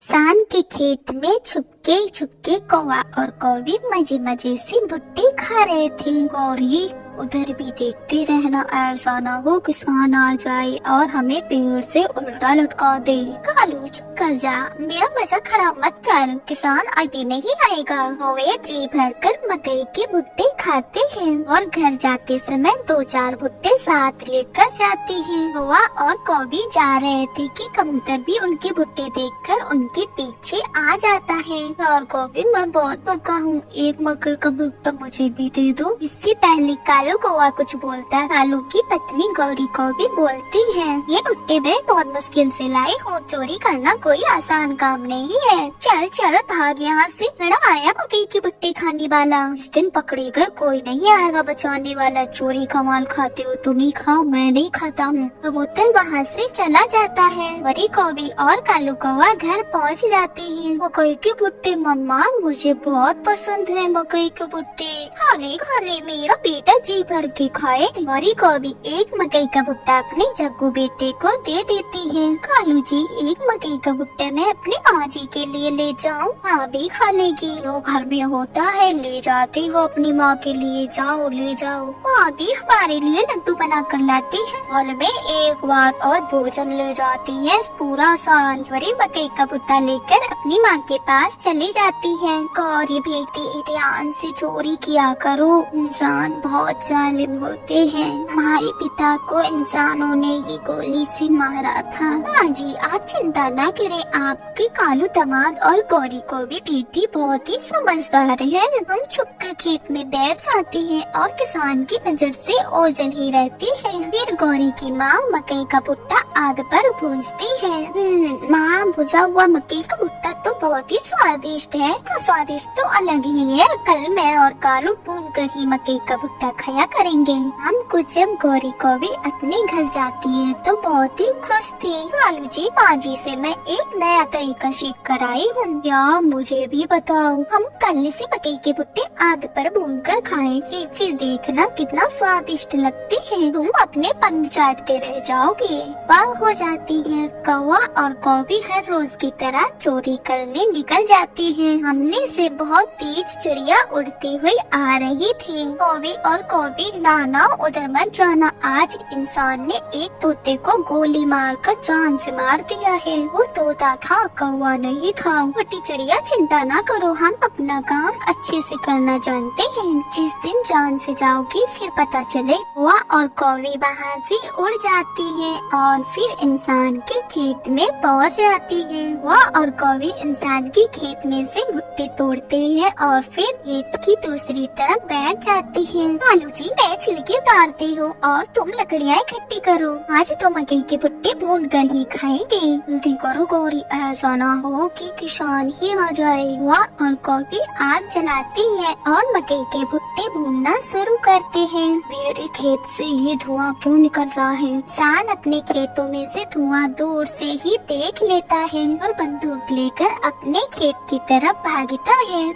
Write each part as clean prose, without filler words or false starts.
किसान के खेत में छुपके छुपके कौवा और कौवी मजे मजे से भुट्टे खा रहे थे। गौरी उधर भी देखते रहना, ऐसा ना हो किसान आ जाए और हमें पेड़ से उल्टा लटका दे। कालू चुप कर जा, मेरा मजा खराब मत कर, किसान अभी नहीं आएगा। वे जी भर कर मकई के भुट्टे खाते हैं और घर जाते समय 2-4 भुट्टे साथ लेकर जाते हैं। कौवा और कौवी जा रहे थे कि कबूतर भी उनके भुट्टे देखकर उनके पीछे आ जाता है। और कौवी, मैं बहुत पका हूँ, एक मकई का भुट्टा मुझे भी दे दो। इससे पहले कालू कौवा कुछ बोलता, कालू की पत्नी गौरी को भी बोलती है, ये भुट्टे मैं बहुत मुश्किल से लाई हूँ, चोरी करना कोई आसान काम नहीं है। चल चल भाग यहाँ से, बड़ा आया मकई के भुट्टे खाने वाला। इस दिन पकड़े गए, कोई नहीं आएगा बचाने वाला। चोरी का माल खाते हो तुम ही खाओ, मैं नहीं खाता हूँ। कबूतर वहाँ से चला जाता है। गौरी कौवी और कालू कौवा घर पहुँच जाते हैं। मकई के भुट्टे मम्मा मुझे बहुत पसंद है, मकई के भुट्टे खा ले मेरा बेटा जी भर के खाए। गौरी कौवी एक मकई का भुट्टा अपने जग्गू बेटे को दे देती है। कालू जी, एक मकई का भुट्टा मैं अपने माँ जी के लिए ले जाऊँ, माँ भी खा लेगी। जो घर में होता है ले जाती हो अपनी माँ के लिए, जाओ ले जाओ। माँ भी हमारे लिए लड्डू बना कर लाती है, फल में एक बार और भोजन ले जाती है पूरा साल। गौरी मकई का भुट्टा लेकर अपनी माँ के पास चली जाती है। गौरी बेटी ध्यान से चोरी किया करो, इंसान बहुत जालिम होते हैं। हमारे पिता को इंसानों ने ही गोली से मारा था। माँ जी आप चिंता न करें, आपके कालू दामाद और गौरी को भी बेटी बहुत ही समझदार है। हम छुपकर खेत में बैठ जाते हैं और किसान की नजर से ओझल ही रहती है। फिर गौरी की माँ मकई का भुट्टा आग पर भूनती है। माँ, भुजा हुआ मकई का भुट्टा तो बहुत ही स्वादिष्ट है। तो स्वादिष्ट तो अलग ही है, कल मैं और कालू भून कर ही मकई का भुट्टा खाया करेंगे। हम कुछ जब गौरी को भी अपने घर जाती है तो बहुत ही खुश थी। कालू जी, माँ जी से मैं एक नया तरीका सीख कर आई हूँ, क्या मुझे भी बताओ। हम कल से मकई के भुट्टे आग पर भून कर खाएंगे, फिर देखना कितना स्वादिष्ट लगते हैं। तुम अपने पंख चाटते रह जाओगे। वाह हो जाती है। कौवा और कौवी हर रोज की तरह चोरी करने निकल जाती हैं। हमने से बहुत तेज चिड़िया उड़ती हुई आ रही थी। कौवी और कौवी, नाना उधर मत जाना, आज इंसान ने एक तोते को गोली मारकर जान से मार दिया है। वो तोता था, कौवा नहीं था। छोटी चिड़िया चिंता ना करो, हम अपना काम अच्छे से करना जानते हैं। जिस दिन जान से जाओगी फिर पता चले। कौवा और कौवी वहाँ से उड़ जाती है और फिर इंसान के खेत में पहुँच जाती है। कौवा और कौवी इंसान के खेत में से भुट्टे तोड़ते हैं और फिर खेत की दूसरी तरफ बैठ जाती है। कालू जी, मैं छिलके उतारती हूँ और तुम लकड़ियाँ इकट्ठी करो, आज तो मकई के भुट्टे भून कर ही खाएंगे। जल्दी करो गौरी, ऐसा ना हो कि किसान ही आ जाए। वह और कौवी आग जलाती है और मकई के भुट्टे भूनना शुरू करते हैं। मेरे खेत से ये धुआं क्यों निकल रहा है? किसान अपने खेतों में से धुआं दूर से ही देख लेता है और बंदूक लेकर अपने खेत की तरफ भागता है।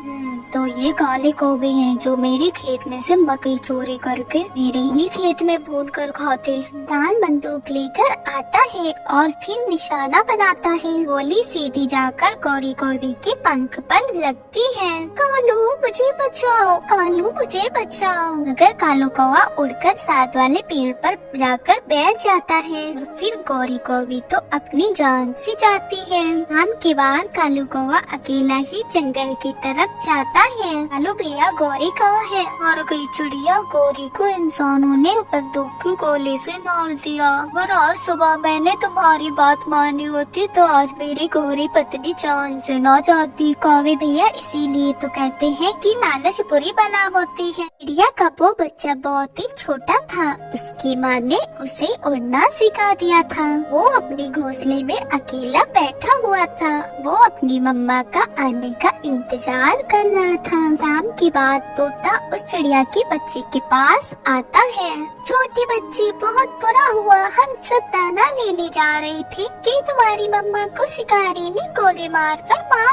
तो ये काले कौवे हैं जो मेरे खेत में से मकई चोरी करके मेरे ही खेत में भून कर खाते हैं। किसान बंदूक लेकर आता है और फिर निशाना बनाता है। गोली सीधी जाकर गौरी कौवी के पंख पर लगती है। कालू मुझे बचाओ, कालू मुझे बचाओ। मगर कालू कौवा उड़कर साथ वाले पेड़ पर जाकर बैठ जाता है और फिर गौरी कौवी तो अपनी जान से जाती है। शाम के बाद कालू कौवा अकेला ही जंगल की तरफ जाता है। कालू भैया, गौरी कहाँ है? और गई चिड़िया, गौरी को इंसानों ने बंदूक की गोली से मार दिया। और आज सुबह मैंने तुम्हारी बात मानी होती तो आज मेरी गौरी पत्नी जान से न जाती। कौवे भैया, इसीलिए तो कहते हैं कि लालच बुरी बला होती है। चिड़िया का वो बच्चा बहुत ही छोटा था, उसकी माँ ने उसे उड़ना सिखा दिया था। वो अपने घोंसले में अकेला बैठा हुआ था। वो अपनी मम्मा का आने का इंतजार कर रहा था। शाम की बाद तोता उस चिड़िया के बच्चे के पास आता है। छोटी बच्ची, बहुत बुरा हुआ, हम सब दाना लेने जा रहे थे कि तुम्हारी मम्मा को शिकारी ने गोली मार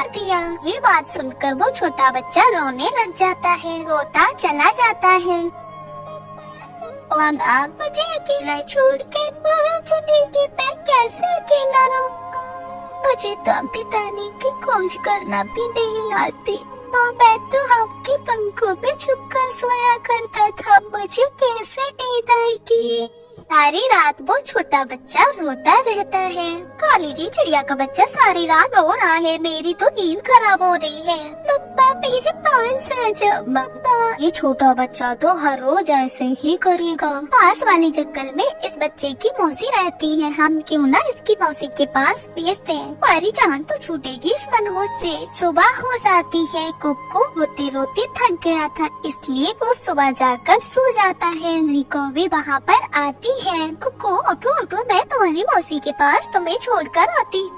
दिया। ये बात सुनकर वो छोटा बच्चा रोने लग जाता है। रोता चला जाता है। आप मुझे अकेला छोड़कर वहाँ चले गए, मैं कैसे अकेला रहूँगा? मुझे तो अभी दाने की खोज करना भी नहीं आती। मैं तो आपके पंखों पे छुपकर सोया करता था, मुझे कैसे नींद आएगी। सारी रात वो छोटा बच्चा रोता रहता है। काली जी चिड़िया का बच्चा सारी रात रो रहा है, मेरी तो नींद खराब हो रही है। मम्मा मेरे पास आ जाओ मम्मा। ये छोटा बच्चा तो हर रोज ऐसे ही करेगा। पास वाली जंगल में इस बच्चे की मौसी रहती है, हम क्यों ना इसकी मौसी के पास भेजते हैं, हमारी जान तो छूटेगी इस मनहूस से। सुबह हो जाती है, कुक्कू रोते रोते थक गया था, इसलिए वो सुबह जाकर सो जाता है। रिको भी वहाँ पर आती है। कुक्कू उठो उठो, मैं तुम्हारी मौसी के पास तुम्हें छोड़कर आती।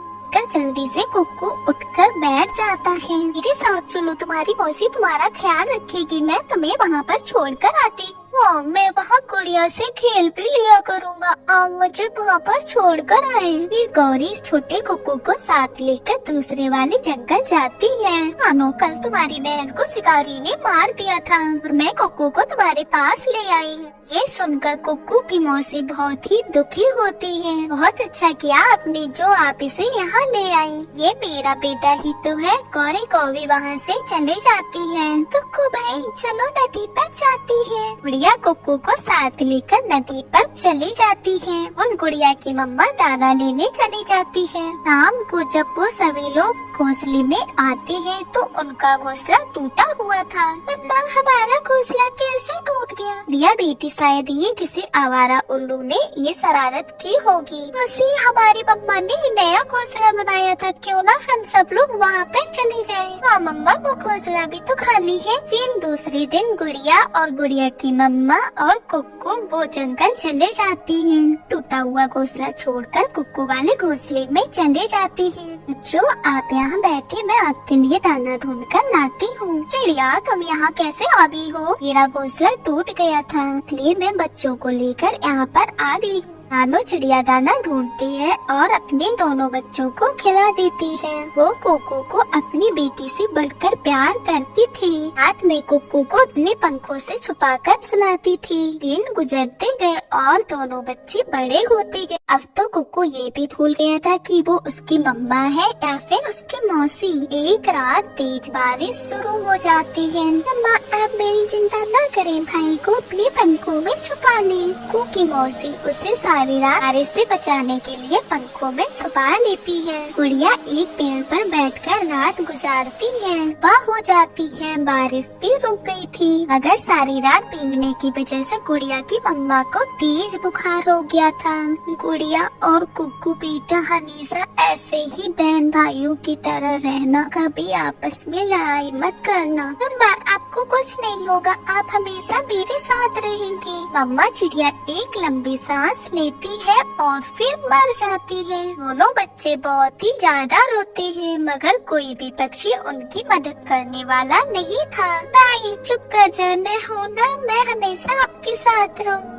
जल्दी से कुक्कू उठकर बैठ जाता है। मेरे साथ चलो, तुम्हारी मौसी तुम्हारा ख्याल रखेगी, मैं तुम्हें वहाँ पर छोड़कर आती। मैं वहाँ गुड़िया से खेल भी लिया करूँगा, आप मुझे वहाँ पर छोड़कर आए। फिर गौरी इस छोटे कुक्कू को साथ लेकर दूसरे वाले जंगल जाती है। मानो कल तुम्हारी बहन को शिकारी ने मार दिया था और मैं कुक्कू को तुम्हारे पास ले आई। ये सुनकर कुक्कू की मौसी बहुत ही दुखी होती है। बहुत अच्छा किया आपने जो आप इसे यहाँ ले आई, ये मेरा बेटा ही तो है। गौरी को भी वहाँ से चले जाती है। कुक्कू भाई चलो, नदी पर जाती है। गुड़िया कुक्कू को साथ लेकर नदी पर चली जाती है। उन गुड़िया की मम्मा दाना लेने चली जाती है। शाम को जब वो सभी लोग घोंसले में आते हैं तो उनका घोंसला टूटा हुआ था। मम्मा हमारा घोंसला कैसे टूट गया? रिया बेटी शायद ये किसी आवारा उल्लू ने ये शरारत की होगी। वैसे हमारी मम्मा ने नया घोंसला बनाया था, क्यों ना हम सब लोग वहाँ पर चले जाएं। हाँ मम्मा, वो घोंसला भी तो खाली है। फिर दूसरे दिन गुड़िया और गुड़िया की मम्मा और कुक्कू वो जंगल चले जाती हैं। टूटा हुआ घोंसला छोड़कर कुक्कू वाले घोंसले में चले जाती हैं। जो आप यहाँ बैठे, मैं आपके लिए दाना ढूंढ कर लाती हूँ। चिड़िया तुम यहाँ कैसे आ गई हो? मेरा घोंसला टूट गया था, इसलिए मैं बच्चों को लेकर यहाँ पर आ गई। नानो चिड़िया दाना ढूंढती है और अपने दोनों बच्चों को खिला देती है। वो कुक्कू को अपनी बेटी से बढ़कर प्यार करती थी। रात में कुक्कू को अपने पंखों से छुपाकर सुलाती थी। दिन गुजरते गए और दोनों बच्चे बड़े होते गए। अब तो कुक्कू ये भी भूल गया था कि वो उसकी मम्मा है या फिर उसकी मौसी। एक रात तेज बारिश शुरू हो जाती है। मम्मा आप मेरी चिंता न करें, भाई को अपने पंखों में छुपा लें। कुक्कू की मौसी उसे सारी रात बारिश से बचाने के लिए पंखों में छुपा लेती है। गुड़िया एक पेड़ पर बैठकर रात गुजारती है। सुबह हो जाती है, बारिश भी रुक गई थी। अगर सारी रात भीगने की वजह से गुड़िया की मम्मा को तेज बुखार हो गया था। गुड़िया और कुक्कू बेटा हमेशा ऐसे ही बहन भाइयों की तरह रहना, कभी आपस में लड़ाई मत करना। मम्मा आपको कुछ नहीं होगा, आप हमेशा मेरे साथ रहेंगे। मम्मा चिड़िया एक लंबी सांस लेती है और फिर मर जाती है। दोनों बच्चे बहुत ही ज्यादा रोते हैं, मगर कोई भी पक्षी उनकी मदद करने वाला नहीं था। भाई चुप कर जा, मैं हूँ ना, मैं हमेशा आपके साथ रहूंगी।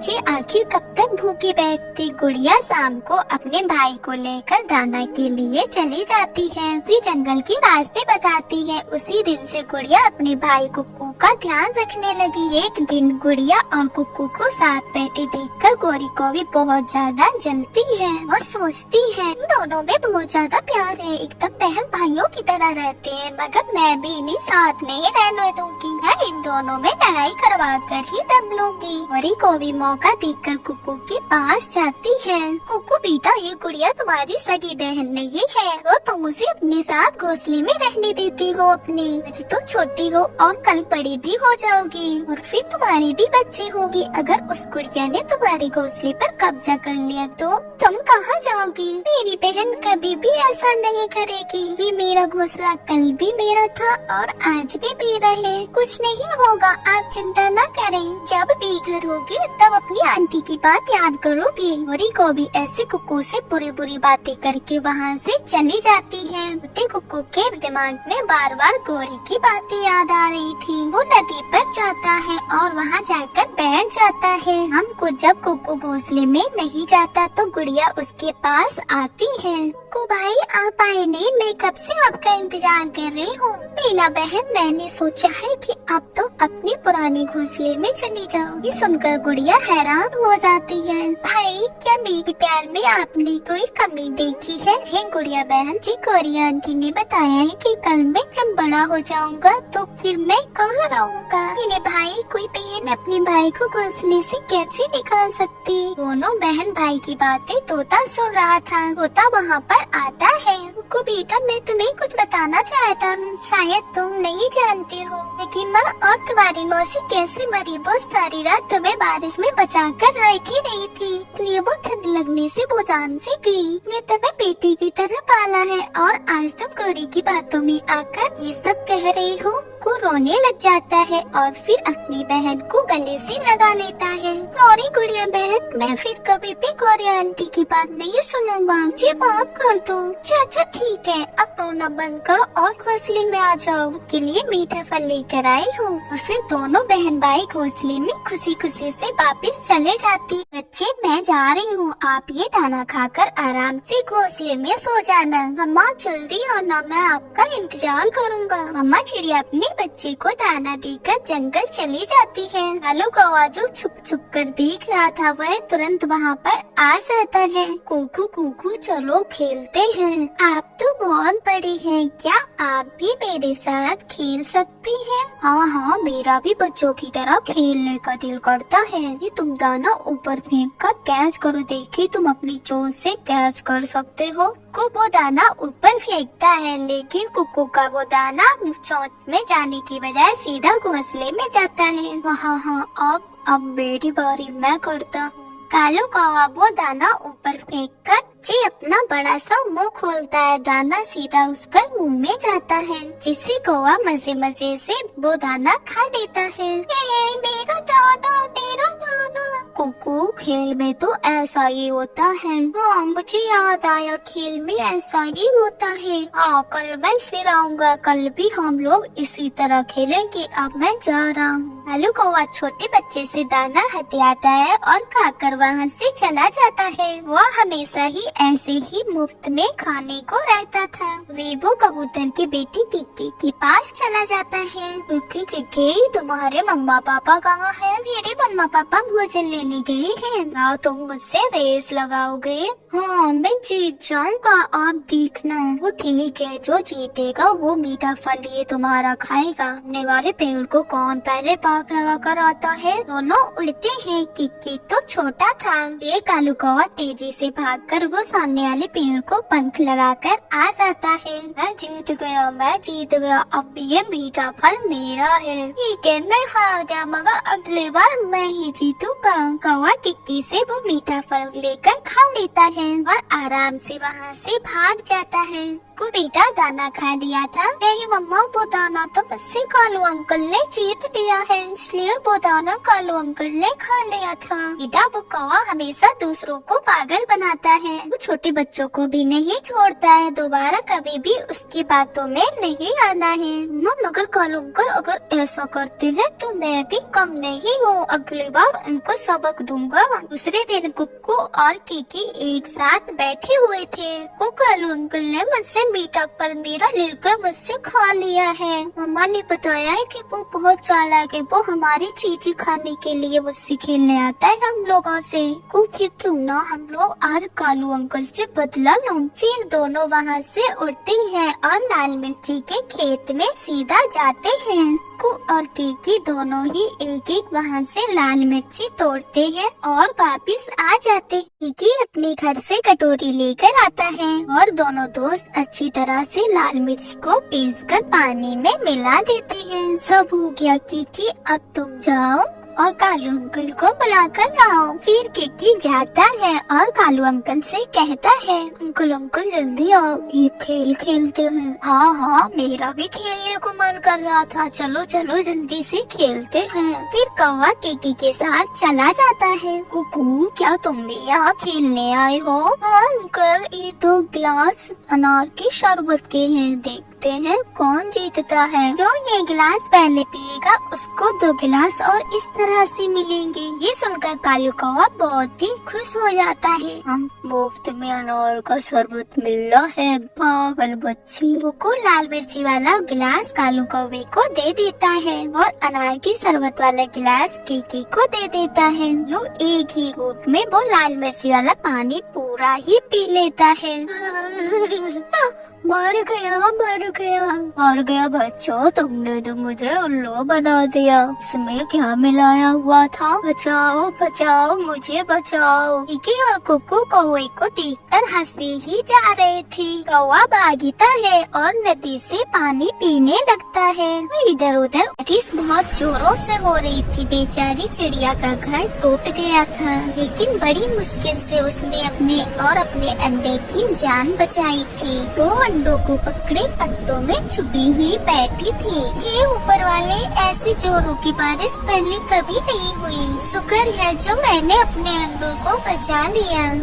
ये आखिर कब तक भूखी बैठती? गुड़िया शाम को अपने भाई को लेकर दाना के लिए चली जाती है। उसी जंगल के रास्ते बताती है। उसी दिन से गुड़िया अपने भाई कुक्कू का ध्यान रखने लगी। एक दिन गुड़िया और कुक्कू को साथ बैठे देखकर गौरी को भी बहुत ज्यादा जलती है और सोचती है दोनों में बहुत ज्यादा प्यार है, एकदम बहन भाइयों की तरह रहते हैं, मगर मैं भी इन्हीं साथ नहीं रहने दूंगी। मैं इन दोनों में लड़ाई करवा कर ही दम लूंगी। गौरी को भी मौका देखकर कुक्कू के पास जाती है। कुक्कू बेटा, ये गुड़िया तुम्हारी सगी बहन नहीं है, तो तुम उसे अपने साथ घोंसले में रहने देती हो अपने। आज तो छोटी हो और कल बड़ी भी हो जाओगी और फिर तुम्हारी भी बच्ची होगी। अगर उस गुड़िया ने तुम्हारे घोंसले पर कब्जा कर लिया तो तुम कहाँ जाओगी? मेरी बहन कभी भी ऐसा नहीं करेगी। ये मेरा घोंसला कल भी मेरा था और आज भी मेरा है, कुछ नहीं होगा, आप चिंता न करें। जब बेघर होगी तब अपनी आंटी की बात याद करोगे। गौरी को भी ऐसे कुक्कू से बुरी बुरी बातें करके वहाँ से चली जाती है। छोटे कुक्कू के दिमाग में बार बार गौरी की बातें याद आ रही थी। वो नदी पर जाता है और वहाँ जाकर बैठ जाता है। हमको जब कुक्कू घोंसले में नहीं जाता तो गुड़िया उसके पास आती है। कुकू भाई आप आए नहीं, मैं कब से आपका इंतजार कर रही हूँ। मीना बहन मैंने सोचा है कि आप तो अपनी पुरानी घोंसले में चली जाओ। ये सुनकर गुड़िया हैरान हो जाती है। भाई क्या मेरे प्यार में आपने कोई कमी देखी है? गुड़िया बहन जी, कोरिया आंटी ने बताया है कि कल मैं जब बड़ा हो जाऊंगा तो फिर मैं कहाँ रहूँगा। मेरे भाई, कोई बहन अपने भाई को घोंसले से कैसे निकाल सकती? दोनों बहन भाई की बातें तोता सुन रहा था। तोता वहाँ पर आता है। को बेटा मैं तुम्हें कुछ बताना चाहता हूँ, शायद तुम नहीं जानती हो, लेकिन माँ और तुम्हारी मौसी कैसे मरी। वो सारी रात तुम्हें बारिश में बचा कर रखी रही थी, इसलिए वो ठंड लगने से वो जान से गई। ये तुम्हें बेटी की तरह पाला है और आज तुम गौरी की बातों में आकर ये सब कह रही हो। को रोने लग जाता है और फिर अपनी बहन को गले से लगा लेता है। सॉरी गुड़िया बहन, मैं फिर कभी भी गौरी आंटी की बात नहीं सुनूंगा, मुझे माफ कर दो। चाचा ठीक है, अब रोना बंद करो और घोंसले में आ जाओ। के लिए मीठा फल लेकर आई हूँ। और फिर दोनों बहन भाई घोंसले में खुशी खुशी से वापस चले जाती। बच्चे मैं जा रही हूँ, आप ये दाना खाकर आराम से घोंसले में सो जाना। मम्मा जल्दी आना, मैं आपका इंतजार करूँगा। मम्मा चिड़िया अपने बच्चे को दाना देकर जंगल चली जाती है। लालू कौवा जो छुप छुप कर देख रहा था वह तुरंत वहाँ पर आ जाता है। कुकू कुकू चलो खेलते हैं, आप तो बहुत बड़ी हैं, क्या आप भी मेरे साथ खेल सकती हैं? हाँ हाँ, मेरा भी बच्चों की तरह खेलने का दिल करता है। ये तुम दाना ऊपर फेंक कर कैच करो, देखिए तुम अपनी चोंच से कैच कर सकते हो। को वो दाना ऊपर फेंकता है, लेकिन कुकू का वो दाना चोंच में जाने की बजाय सीधा घोंसले में जाता है। हाँ हाँ, अब मेरी बारी, मैं करता हूँ। कालू कौवा वो दाना ऊपर फेंक कर जी अपना बड़ा सा मुंह खोलता है। दाना सीधा उसका मुंह में जाता है, जिससे कौवा मजे मजे से वो दाना खा लेता है। मेरा दाना, मेरा दाना। कुकू खेल में तो ऐसा ही होता है। हाँ मुझे याद आया, खेल में ऐसा ही होता है। हाँ कल मैं फिर आऊँगा, कल भी हम लोग इसी तरह खेलेंगे। अब मैं जा रहा हूँ। कालू कौवा छोटे बच्चे से दाना हथियाता है और खाकर वहाँ से चला जाता है। वह हमेशा ही ऐसे ही मुफ्त में खाने को रहता था। वेबो कबूतर की बेटी किक्की के पास चला जाता है। किक्की तुम्हारे मम्मा पापा कहाँ हैं? मेरे मम्मा पापा भोजन लेने गए हैं। ना तुम मुझसे रेस लगाओगे? हाँ मैं जीत जाऊंगा, आप देखना। वो ठीक है, जो जीतेगा वो मीठा फल ये तुम्हारा खाएगा। सामने वाले पेड़ को कौन पहले पाक लगा कर आता है? दोनों उड़ते हैं। किक्की तो छोटा था। ये कालू कौवा तेजी से भागकर वो सामने वाले पेड़ को पंख लगाकर आ जाता है। मैं जीत गया, मैं जीत गया, अब ये मीठा फल मेरा है। ठीक है मैं हार गया, मगर अगली बार मैं ही जीतूंगा। कौवा किक्की से वो मीठा फल लेकर खा लेता है और आराम से वहाँ से भाग जाता है। को बेटा दाना खा लिया था? नहीं मम्मा, वो दाना तो मुझसे कालू अंकल ने जीत लिया है, इसलिए वो दाना कालू अंकल ने खा लिया था। बेटा वो कौवा हमेशा दूसरों को पागल बनाता है, वो छोटे बच्चों को भी नहीं छोड़ता है। दोबारा कभी भी उसकी बातों में नहीं आना है। मगर कालू अंकल अगर ऐसा करते हैं तो मैं भी कम नहीं हूँ, अगली बार उनको सबक दूंगा। दूसरे दिन कुक्कू और किकी एक साथ बैठे हुए थे। वो कालू अंकल ने मुझसे मीठा फल मेरा लेकर मुझसे खा लिया है। मम्मा ने बताया है कि वो बहुत चालाक है, वो हमारी चीज़ें खाने के लिए मुझसे खेलने आता है हम लोगों से। को फिर क्यों ना हम लोग आज कालू अंकल से बदला लो। फिर दोनों वहाँ से उड़ते हैं और लाल मिर्ची के खेत में सीधा जाते हैं। कुकू और किकी दोनों ही एक एक वहाँ से लाल मिर्ची तोड़ते हैं और वापिस आ जाते। किकी अपने घर से कटोरी लेकर आता है और दोनों दोस्त अच्छी तरह से लाल मिर्च को पीसकर पानी में मिला देते हैं। सब हो गया किकी, अब तुम जाओ और कालू अंकल को बुलाकर लाओ। फिर किकी जाता है और कालू अंकल से कहता है, अंकल अंकल जल्दी आओ, ये खेल खेलते हैं। हाँ हाँ मेरा भी खेलने को मन कर रहा था, चलो चलो जल्दी से खेलते हैं। फिर कौवा किकी के साथ चला जाता है। कुकू क्या तुम भी यहाँ खेलने आए हो? हाँ अंकल, ये तो गिलास अनार के शरबत के हैं, देख देखते हैं कौन जीतता है। जो ये गिलास पहले पिएगा उसको 2 गिलास और इस तरह से मिलेंगे। ये सुनकर कालू कौवा बहुत ही खुश हो जाता है। हम मुफ्त में अनार का शरबत मिल रहा है। पागल बच्ची को लाल मिर्ची वाला गिलास कालू कौवे को दे देता है और अनार की शरबत वाला गिलास कीकी को दे देता है। लो एक ही घूंट में वो लाल मिर्ची वाला पानी पूरा ही पी लेता है। मर गया बच्चों, तुमने तो मुझे उल्लू बना दिया। इसमें क्या मिलाया हुआ था? बचाओ बचाओ, मुझे बचाओ। कीकी और कुकू कौवे को देखकर हंसे ही जा रहे थे। कौवा भागता है और नदी से पानी पीने लगता है। इधर उधर बारिश बहुत जोरों से हो रही थी। बेचारी चिड़िया का घर टूट गया था, लेकिन बड़ी मुश्किल से उसने अपने अंडे की जान बचाई थी। वो अंडों को पकड़े पत्तों में छुपी हुई बैठी थी। हे ऊपर वाले, ऐसी जोरों की बारिश पहले कभी नहीं हुई। शुक्र है जो मैंने अपने अंडों को बचा लिया।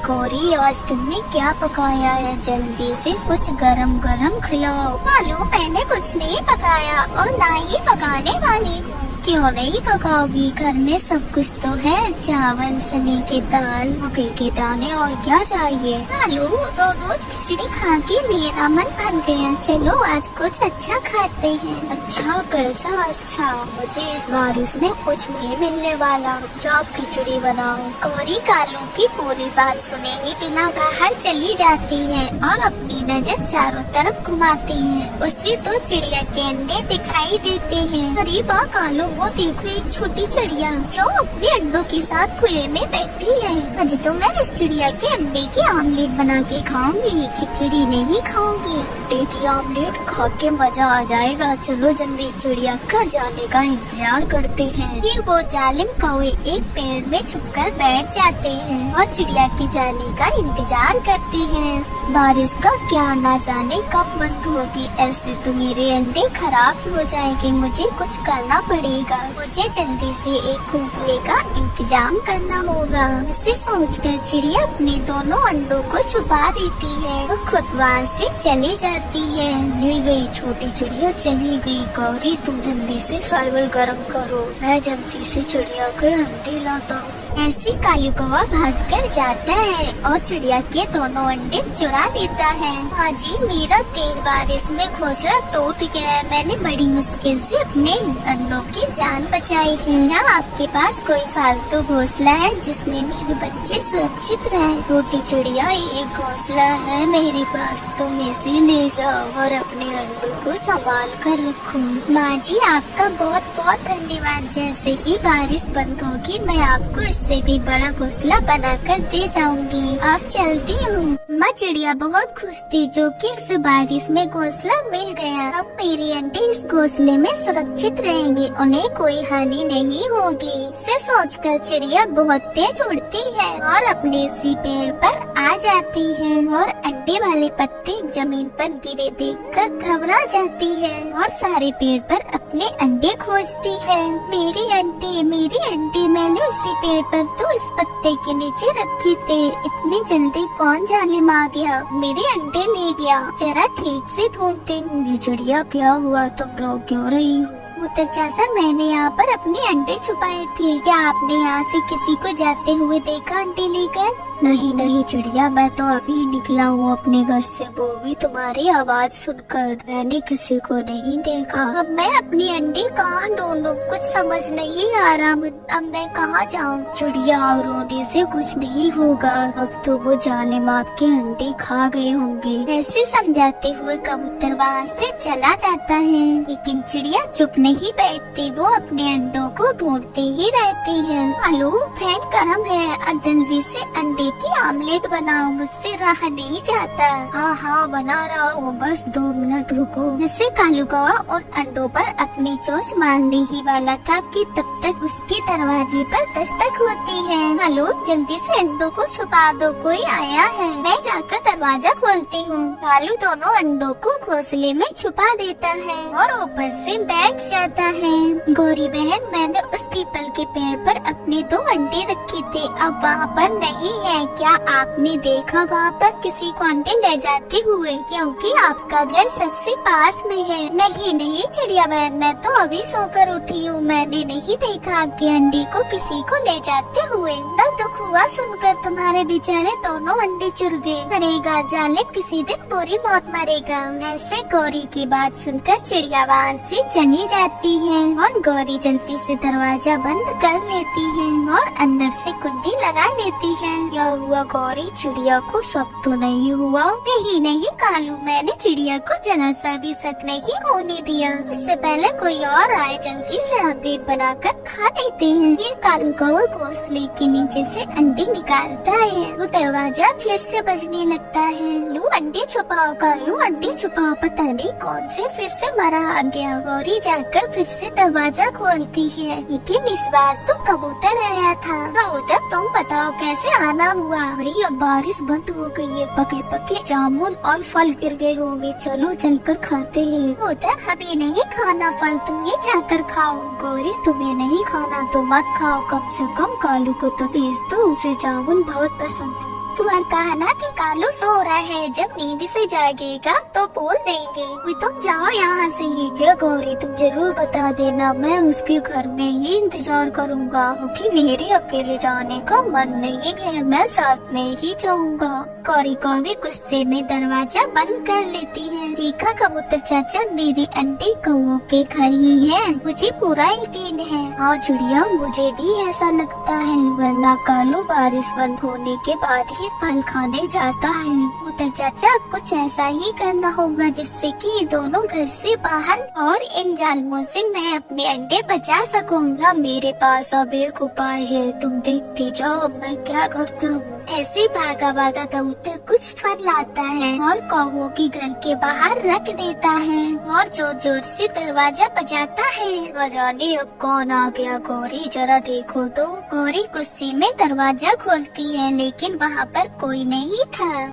गौरी आज तुमने क्या पकाया है? जल्दी से कुछ गरम गरम खिलाओ। मालूम मैंने कुछ नहीं पकाया और ना ही पकाने वाली हूँ। क्यों नहीं पकाओगी? घर में सब कुछ तो है, चावल, चने की दाल, मकई के दाने और क्या चाहिए? मालूम रोज खिचड़ी खा के मेरा मन भर गया। चलो आज कुछ अच्छा खाते हैं। अच्छा कैसा अच्छा? मुझे इस बारिश में कुछ नहीं मिलने वाला। जाओ खिचड़ी बनाओ। गौरी कालू की पूरी बात सुने ही बिना बाहर चली जाती है और अपनी नजर चारों तरफ घुमाती है। उससे तो चिड़िया के अंडे दिखाई देते हैं। अरे वाह कालू, वो देखो एक छोटी चिड़िया जो अपने अंडों के साथ खुले में बैठी है। आज तो मैं इस चिड़िया के अंडे की आमलेट बना के खाऊंगी, खिचड़ी नहीं खाऊंगी। अंडे की आमलेट खा के मजा आ जाएगा। चलो जल्दी चिड़िया का जाने का इंतजार करते हैं। फिर वो जालिम कौवे एक पेड़ में छुपकर बैठ जाते हैं और चिड़िया के जाने का इंतजार करते हैं। बारिश का क्या ना जाने कब बंद होगी। ऐसे तो मेरे अंडे खराब हो जाएंगे। मुझे कुछ करना पड़ेगा। मुझे जल्दी से एक घोंसले का इंतजाम करना होगा। इसे सोचकर चिड़िया अपने दोनों अंडों को छुपा देती है और खुद वहाँ से चली जाती है। ले गई छोटी चिड़िया, चली गई। गौरी तुम जल्दी से फाइबर गर्म करो, मैं जल्दी से चिड़िया के अंडे लाता हूँ। ऐसे कालू कौवा भागकर जाता है और चिड़िया के दोनों अंडे चुरा लेता है। हाँ जी, मेरा तेज बारिश में घोंसला टूट गया है। मैंने बड़ी मुश्किल से अपने अंडों की जान बचाई है। क्या आपके पास कोई फालतू घोंसला है जिसमें मेरे बच्चे सुरक्षित रहे? छोटी चिड़िया, एक घोंसला है मेरे पास, तुम इसे ले जाओ और अपने अंडों को संभाल कर रखो। माँ जी आपका बहुत बहुत धन्यवाद। जैसे ही बारिश बंद होगी मैं आपको इससे भी बड़ा घोंसला बनाकर दे जाऊंगी। अब चलती हूँ। माँ चिड़िया बहुत खुश थी जो कि उसे बारिश में घोंसला मिल गया। अब मेरे अंडे इस घोंसले में सुरक्षित रहेंगे, उन्हें कोई हानि नहीं होगी। इसे सोचकर चिड़िया बहुत तेज उड़ती है और अपने उसी पेड़ पर आ जाती है और अंडे वाले पत्ते जमीन पर गिरे देखकर घबरा जाती है और सारे पेड़ पर अपने अंडे खोजती है। मेरे अंडे मैंने इसी पेड़ पर तो इस पत्ते के नीचे रखे थे। इतनी जल्दी कौन जालिम आ गया, मेरे अंडे ले गया। जरा ठीक से ढूंढते हूँ। चिड़िया क्या हुआ, तुम रो क्यों रही हो? मोटर चाचा, मैंने यहाँ पर अपने अंडे छुपाए थे। क्या आपने यहाँ से किसी को जाते हुए देखा अंडे लेकर? नहीं चिड़िया, मैं तो अभी निकला हूँ अपने घर से। वो भी तुम्हारी आवाज सुनकर। मैंने किसी को नहीं देखा। अब मैं अपने अंडे कहाँ ढूंढूं? कुछ समझ नहीं आ रहा। अब मैं कहाँ जाऊँ? चिड़िया, रोने से कुछ नहीं होगा। अब तो वो जालिम आपके अंडे खा गए होंगे। ऐसे समझाते हुए कबूतर वहाँ से चला जाता है, लेकिन चिड़िया चुप नहीं बैठती। वो अपने अंडों को ढूंढती ही रहती है। आलू फैन गर्म है, अब जल्दी से अंडे की आमलेट बनाओ, मुझसे रहा नहीं जाता। हाँ बना रहा हूँ, बस 2 मिनट रुको। ऐसे कालू कौवा उन अंडों पर अपनी चोंच मारने ही वाला था कि तब तक उसके दरवाजे पर दस्तक होती है। आलू जल्दी से अंडों को छुपा दो, कोई आया है। मैं जाकर दरवाजा खोलती हूँ। कालू दोनों अंडों को घोंसले में छुपा देता है और ऊपर से बैठ जाता है। गौरी बहन, मैंने उस पीपल के पेड़ पर अपने 2 अंडे रखे थे, अब वहाँ पर नहीं है। है। क्या आपने देखा वहाँ पर किसी को अंडे ले जाते हुए? क्योंकि आपका घर सबसे पास में है। नहीं नहीं चिड़िया बहन, मैं तो अभी सोकर उठी हूँ, मैंने नहीं देखा आपके अंडे को किसी को ले जाते हुए। न दुख हुआ सुनकर, तुम्हारे बेचारे दोनों अंडे चुर गए। मरेगा जालिम, किसी दिन बुरी मौत मरेगा। ऐसे गौरी की बात सुनकर चिड़िया वहाँ से चली जाती है और गौरी जल्दी से दरवाजा बंद कर लेती है और अंदर से कुंडी लगा लेती है। क्या हुआ गौरी, चिड़िया को शक तो नहीं हुआ? नहीं नहीं कालू, मैंने चिड़िया को जरा सा भी शक नहीं होने दिया। इससे पहले कोई और आए, जल्दी से ऑमलेट बनाकर खा लेते हैं। ये कालू कौवा घोंसले के नीचे से अंडे निकालता है। वो दरवाजा फिर से बजने लगता है। लू अंडे छुपाओ कालू, अंडे छुपाओ। पता नहीं कौन से फिर से मरा आ गया। गौरी जाकर फिर से दरवाजा खोलती है, लेकिन इस बार तो कबूतर आया था। कबूतर तुम बताओ कैसे आना हुआ? अरे अब बारिश बंद हो गई है, पके पके जामुन और फल गिर गए होंगे, चलो चलकर खाते हैं। कबूतर अभी नहीं खाना फल, तुम ये जाकर खाओ। गौरी तुम्हें नहीं खाना तो मत खाओ, कम से कम कालू को तो भेज दो, उसे जामुन बहुत पसंद है। तुम्हारा कहना कि कालू सो रहा है, जब नींद से जागेगा तो बोल देंगे। वे तुम जाओ यहाँ से। क्या गौरी, तुम जरूर बता देना, मैं उसके घर में ही इंतजार करूँगा, क्योंकि मेरे अकेले जाने का मन नहीं है, मैं साथ में ही जाऊँगा। गौरी कौवी गुस्से में दरवाजा बंद कर लेती है। देखा कबूतर चाचा, मेरे अंडे कौवों के घर ही है, मुझे पूरा यकीन है। हाँ चिड़िया, मुझे भी ऐसा लगता है, वरना कालू बारिश बंद होने के बाद ही फल खाने जाता है। कबूतर चाचा, कुछ ऐसा ही करना होगा जिससे कि ये दोनों घर से बाहर और इन जालिमों से मैं अपने अंडे बचा सकूंगा। मेरे पास अब एक उपाय है, तुम देखते जाओ मैं क्या करता हूँ। ऐसे भागा भागा कबूतर कुछ फल लाता है और कौवों के घर के बाहर रख देता है और जोर जोर से दरवाजा बजाता है। न जाने अब कौन आ गया। गौरी जरा देखो तो। गौरी गुस्से में दरवाजा खोलती है, लेकिन वहाँ पर कोई नहीं था।